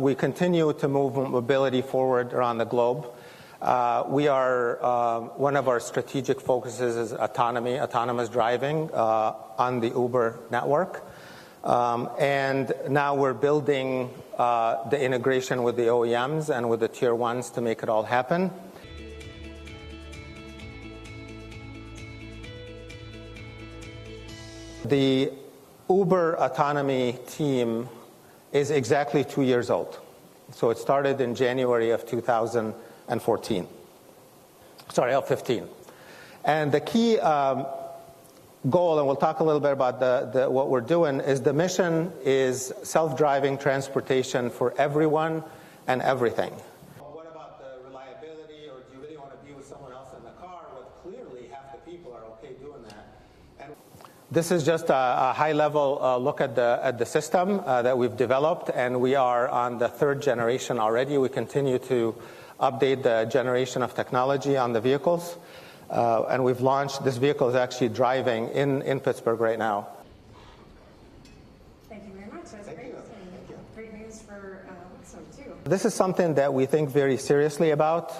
we continue to move mobility forward around the globe. We are, one of our strategic focuses is autonomous driving on the Uber network. And now we're building the integration with the OEMs and with the tier ones to make it all happen. The Uber autonomy team is exactly 2 years old. So it started in January of 2014. Sorry, of 15. And the key goal, and we'll talk a little bit about what we're doing, is the mission is self-driving transportation for everyone and everything. What about the reliability, or do you really want to be with someone else in the car? Well, clearly half the people are okay doing that. And this is just a high-level look at the system that we've developed, and we are on the 3rd generation already. We continue to update the generation of technology on the vehicles. And we've launched, this vehicle is actually driving in Pittsburgh right now. Thank you very much. That's great. And great news for Luxem, too. This is something that we think very seriously about.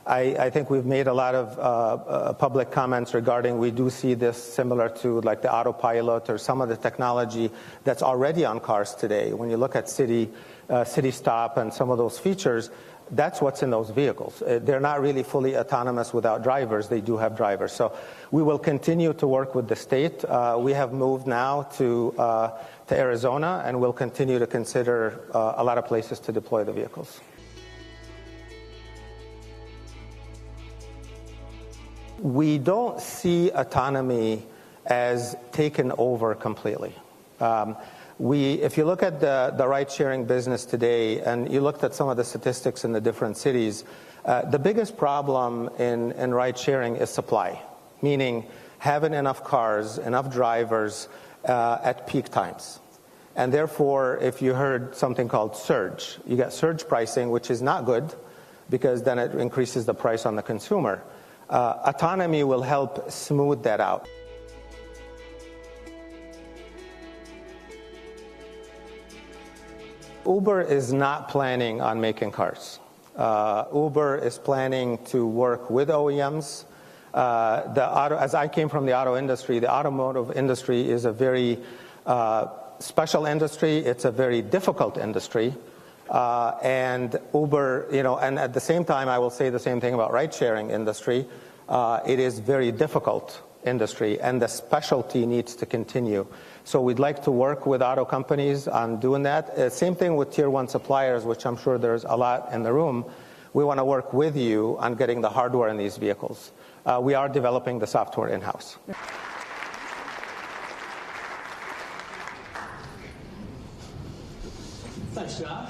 I think we've made a lot of public comments regarding, we do see this similar to like the autopilot or some of the technology that's already on cars today. When you look at city stop and some of those features, that's what's in those vehicles. They're not really fully autonomous without drivers. They do have drivers. So we will continue to work with the state. We have moved now to Arizona, and we'll continue to consider a lot of places to deploy the vehicles. We don't see autonomy as taken over completely. If you look at the ride-sharing business today, and you looked at some of the statistics in the different cities, the biggest problem in ride-sharing is supply, meaning having enough cars, enough drivers at peak times. And therefore, if you heard something called surge, you get surge pricing, which is not good, because then it increases the price on the consumer. Autonomy will help smooth that out. Uber is not planning on making cars. Uber is planning to work with OEMs. As I came from the auto industry, the automotive industry is a very special industry. It's a very difficult industry. And Uber, and at the same time, I will say the same thing about ride-sharing industry. It is very difficult industry, and the specialty needs to continue. So we'd like to work with auto companies on doing that. Same thing with tier one suppliers, which I'm sure there's a lot in the room. We want to work with you on getting the hardware in these vehicles. We are developing the software in-house. Thanks, John.